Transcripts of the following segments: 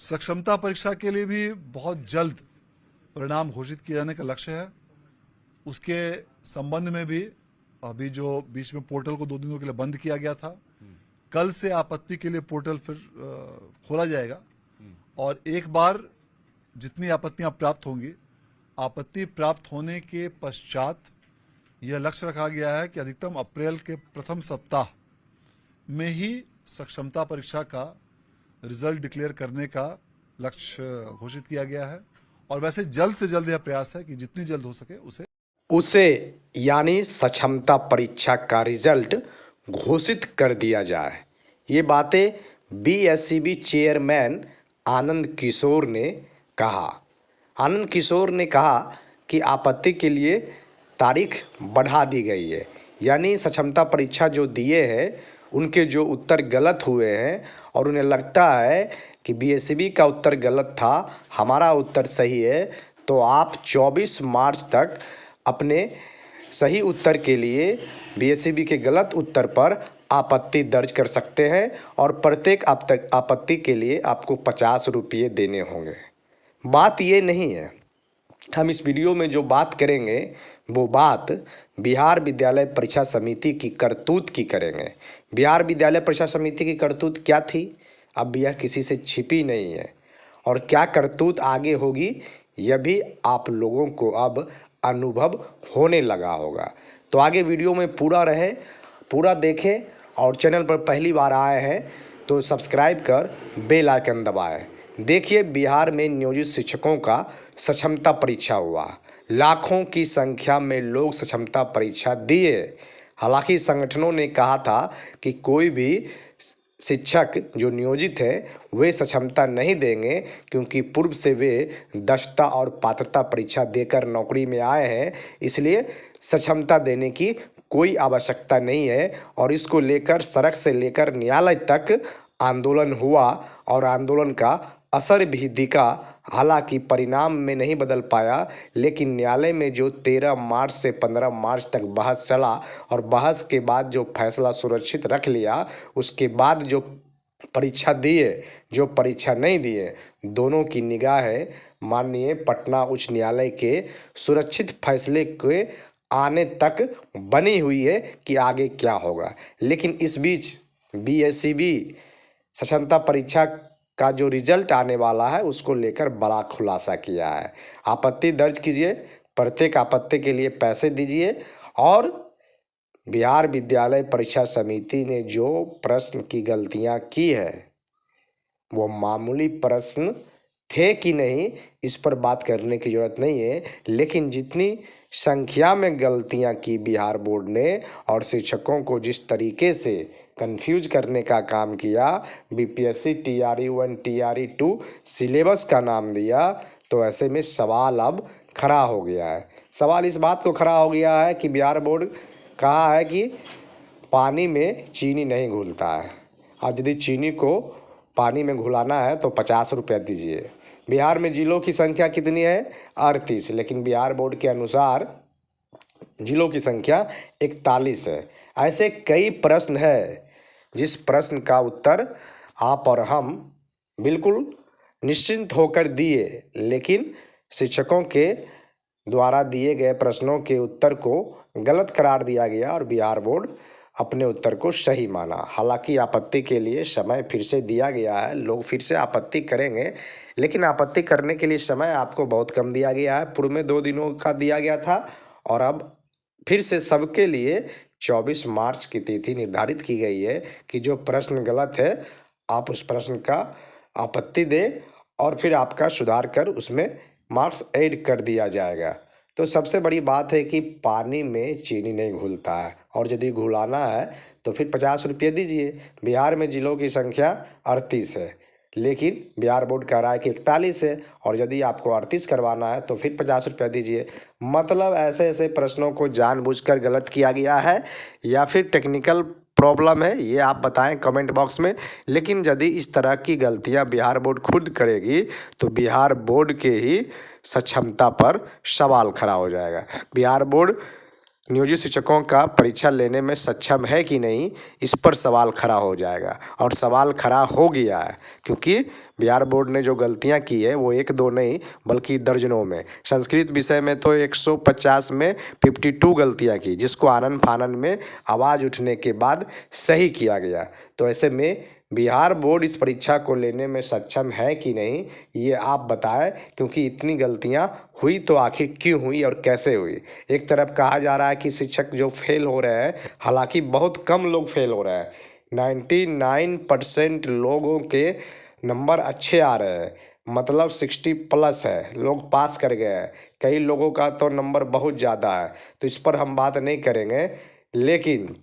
सक्षमता परीक्षा के लिए भी बहुत जल्द परिणाम घोषित किए जाने का लक्ष्य है। उसके संबंध में भी अभी जो बीच में पोर्टल को 2 दिनों के लिए बंद किया गया था, कल से आपत्ति के लिए पोर्टल फिर खोला जाएगा और एक बार जितनी आपत्तियां प्राप्त होंगी, आपत्ति प्राप्त होने के पश्चात यह लक्ष्य रखा गया है कि अधिकतम अप्रैल के प्रथम सप्ताह में ही सक्षमता परीक्षा का रिजल्ट डिक्लेयर करने का लक्ष्य घोषित किया गया है। और वैसे जल्द से जल्द यह प्रयास है कि जितनी जल्द हो सके उसे यानी सक्षमता परीक्षा का रिजल्ट घोषित कर दिया जाए। ये बातें बीएससीबी चेयरमैन आनंद किशोर ने कहा। आनंद किशोर ने कहा कि आपत्ति के लिए तारीख बढ़ा दी गई है, यानी सक्षमता परीक्षा जो दिए हैं उनके जो उत्तर गलत हुए हैं और उन्हें लगता है कि बीएससीबी का उत्तर गलत था, हमारा उत्तर सही है, तो आप 24 मार्च तक अपने सही उत्तर के लिए बीएससीबी के गलत उत्तर पर आपत्ति दर्ज कर सकते हैं और प्रत्येक आपत्ति के लिए आपको 50 रुपये देने होंगे। बात ये नहीं है, हम इस वीडियो में जो बात करेंगे वो बात बिहार विद्यालय परीक्षा समिति की करतूत की करेंगे। बिहार विद्यालय परीक्षा समिति की करतूत क्या थी, अब यह किसी से छिपी नहीं है और क्या करतूत आगे होगी यह भी आप लोगों को अब अनुभव होने लगा होगा। तो आगे वीडियो में पूरा रहे, पूरा देखें और चैनल पर पहली बार आए हैं तो सब्सक्राइब कर बेल आइकन दबाएं। देखिए, बिहार में नियोजित शिक्षकों का सक्षमता परीक्षा हुआ। लाखों की संख्या में लोग सक्षमता परीक्षा दिए। हालांकि संगठनों ने कहा था कि कोई भी शिक्षक जो नियोजित हैं वे सक्षमता नहीं देंगे, क्योंकि पूर्व से वे दक्षता और पात्रता परीक्षा देकर नौकरी में आए हैं, इसलिए सक्षमता देने की कोई आवश्यकता नहीं है। और इसको लेकर सड़क से लेकर न्यायालय तक आंदोलन हुआ और आंदोलन का असर भी दिखा। हालांकि परिणाम में नहीं बदल पाया, लेकिन न्यायालय में जो 13 मार्च से 15 मार्च तक बहस चला और बहस के बाद जो फैसला सुरक्षित रख लिया, उसके बाद जो परीक्षा दिए जो परीक्षा नहीं दिए, दोनों की निगाहें माननीय पटना उच्च न्यायालय के सुरक्षित फैसले के आने तक बनी हुई है कि आगे क्या होगा। लेकिन इस बीच बीएससीबी सक्षमता परीक्षा का जो रिजल्ट आने वाला है उसको लेकर बड़ा खुलासा किया है। आपत्ति दर्ज कीजिए, प्रत्येक आपत्ति के लिए पैसे दीजिए और बिहार विद्यालय परीक्षा समिति ने जो प्रश्न की गलतियां की है वो मामूली प्रश्न थे कि नहीं, इस पर बात करने की ज़रूरत नहीं है, लेकिन जितनी संख्या में गलतियां की बिहार बोर्ड ने और शिक्षकों को जिस तरीके से कंफ्यूज करने का काम किया, बीपीएससी TRE 1 TRE 2 सिलेबस का नाम दिया, तो ऐसे में सवाल अब खड़ा हो गया है। सवाल इस बात को खड़ा हो गया है कि बिहार बोर्ड कहा है कि पानी में चीनी नहीं घुलता है, और यदि चीनी को पानी में घुलाना है तो 50 रुपये दीजिए। बिहार में जिलों की संख्या कितनी है? 38, लेकिन बिहार बोर्ड के अनुसार जिलों की संख्या 41 है। ऐसे कई प्रश्न है जिस प्रश्न का उत्तर आप और हम बिल्कुल निश्चिंत होकर दिए, लेकिन शिक्षकों के द्वारा दिए गए प्रश्नों के उत्तर को गलत करार दिया गया और बिहार बोर्ड अपने उत्तर को सही माना। हालांकि आपत्ति के लिए समय फिर से दिया गया है, लोग फिर से आपत्ति करेंगे, लेकिन आपत्ति करने के लिए समय आपको बहुत कम दिया गया है। पूर्व में 2 दिनों का दिया गया था और अब फिर से सबके लिए 24 मार्च की तिथि निर्धारित की गई है कि जो प्रश्न गलत है आप उस प्रश्न का आपत्ति दें और फिर आपका सुधार कर उसमें मार्क्स ऐड कर दिया जाएगा। तो सबसे बड़ी बात है कि पानी में चीनी नहीं घुलता है और यदि घुलाना है तो फिर 50 रुपये दीजिए। बिहार में जिलों की संख्या 38 है, लेकिन बिहार बोर्ड कह रहा है कि 41 है, और यदि आपको 38 करवाना है तो फिर 50 रुपये दीजिए। मतलब ऐसे ऐसे प्रश्नों को जानबूझकर गलत किया गया है या फिर टेक्निकल प्रॉब्लम है, ये आप बताएं कमेंट बॉक्स में। लेकिन यदि इस तरह की गलतियां बिहार बोर्ड खुद करेगी तो बिहार बोर्ड के ही सक्षमता पर सवाल खड़ा हो जाएगा। बिहार बोर्ड नियोजित शिक्षकों का परीक्षा लेने में सक्षम है कि नहीं, इस पर सवाल खड़ा हो जाएगा। और सवाल खड़ा हो गया है, क्योंकि बिहार बोर्ड ने जो गलतियां की है वो एक दो नहीं बल्कि दर्जनों में। संस्कृत विषय में तो 150 में 52 गलतियां की, जिसको आनन फानन में आवाज़ उठने के बाद सही किया गया। तो ऐसे में बिहार बोर्ड इस परीक्षा को लेने में सक्षम है कि नहीं, ये आप बताएं, क्योंकि इतनी गलतियां हुई तो आखिर क्यों हुई और कैसे हुई। एक तरफ कहा जा रहा है कि शिक्षक जो फेल हो रहे हैं, हालांकि बहुत कम लोग फेल हो रहे हैं, 99% लोगों के नंबर अच्छे आ रहे हैं, मतलब 60+ है, लोग पास कर गए हैं। कई लोगों का तो नंबर बहुत ज़्यादा है, तो इस पर हम बात नहीं करेंगे। लेकिन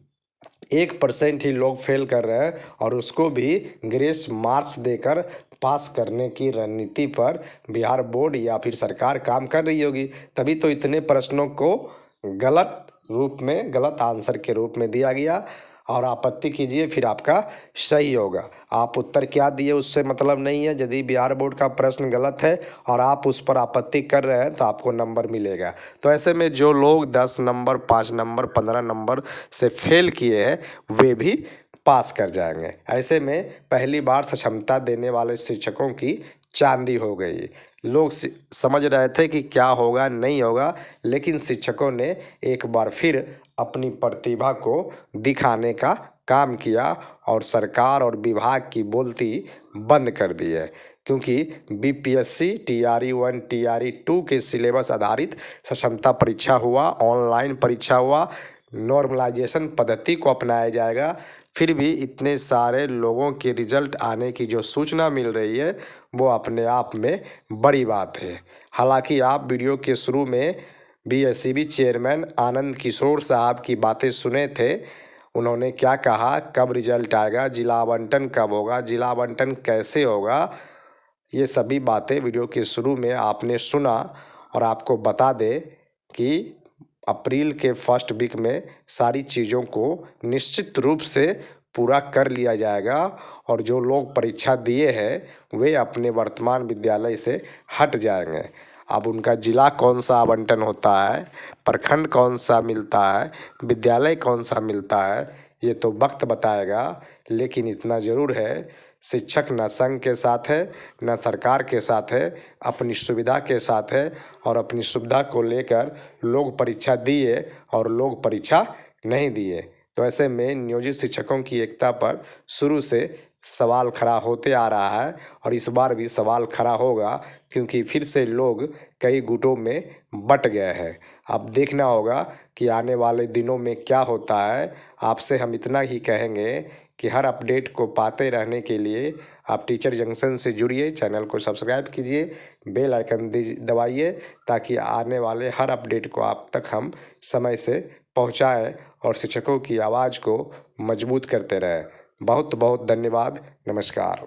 1% ही लोग फेल कर रहे हैं, और उसको भी ग्रेस मार्क्स देकर पास करने की रणनीति पर बिहार बोर्ड या फिर सरकार काम कर रही होगी। तभी तो इतने प्रश्नों को गलत रूप में, गलत आंसर के रूप में दिया गया। और आपत्ति कीजिए, फिर आपका सही होगा। आप उत्तर क्या दिए उससे मतलब नहीं है। यदि बिहार बोर्ड का प्रश्न गलत है और आप उस पर आपत्ति कर रहे हैं तो आपको नंबर मिलेगा। तो ऐसे में जो लोग 10 नंबर, 5 नंबर, 15 नंबर से फेल किए हैं, वे भी पास कर जाएंगे। ऐसे में पहली बार सक्षमता देने वाले शिक्षकों की चांदी हो गई। लोग समझ रहे थे कि क्या होगा नहीं होगा, लेकिन शिक्षकों ने एक बार फिर अपनी प्रतिभा को दिखाने का काम किया और सरकार और विभाग की बोलती बंद कर दी है। क्योंकि बीपीएससी TRE 1 TRE 2 के सिलेबस आधारित सक्षमता परीक्षा हुआ, ऑनलाइन परीक्षा हुआ, नॉर्मलाइजेशन पद्धति को अपनाया जाएगा। फिर भी इतने सारे लोगों के रिजल्ट आने की जो सूचना मिल रही है, वो अपने आप में बड़ी बात है। हालांकि आप वीडियो के शुरू में BSEB चेयरमैन आनंद किशोर साहब की बातें सुने थे। उन्होंने क्या कहा, कब रिजल्ट आएगा, जिला आवंटन कब होगा, जिला आवंटन कैसे होगा, ये सभी बातें वीडियो के शुरू में आपने सुना। और आपको बता दें कि अप्रैल के फर्स्ट वीक में सारी चीज़ों को निश्चित रूप से पूरा कर लिया जाएगा। और जो लोग परीक्षा दिए हैं वे अपने वर्तमान विद्यालय से हट जाएंगे। अब उनका जिला कौन सा आवंटन होता है, प्रखंड कौन सा मिलता है, विद्यालय कौन सा मिलता है, ये तो वक्त बताएगा। लेकिन इतना ज़रूर है, शिक्षक न संघ के साथ है न सरकार के साथ है, अपनी सुविधा के साथ है। और अपनी सुविधा को लेकर लोग परीक्षा दिए और लोग परीक्षा नहीं दिए। तो ऐसे में नियोजित शिक्षकों की एकता पर शुरू से सवाल खड़ा होते आ रहा है, और इस बार भी सवाल खड़ा होगा, क्योंकि फिर से लोग कई गुटों में बट गए हैं। अब देखना होगा कि आने वाले दिनों में क्या होता है। आपसे हम इतना ही कहेंगे कि हर अपडेट को पाते रहने के लिए आप टीचर जंक्शन से जुड़िए, चैनल को सब्सक्राइब कीजिए, बेल आइकन दबाइए, ताकि आने वाले हर अपडेट को आप तक हम समय से पहुंचाएं और शिक्षकों की आवाज़ को मजबूत करते रहें। बहुत बहुत धन्यवाद। नमस्कार।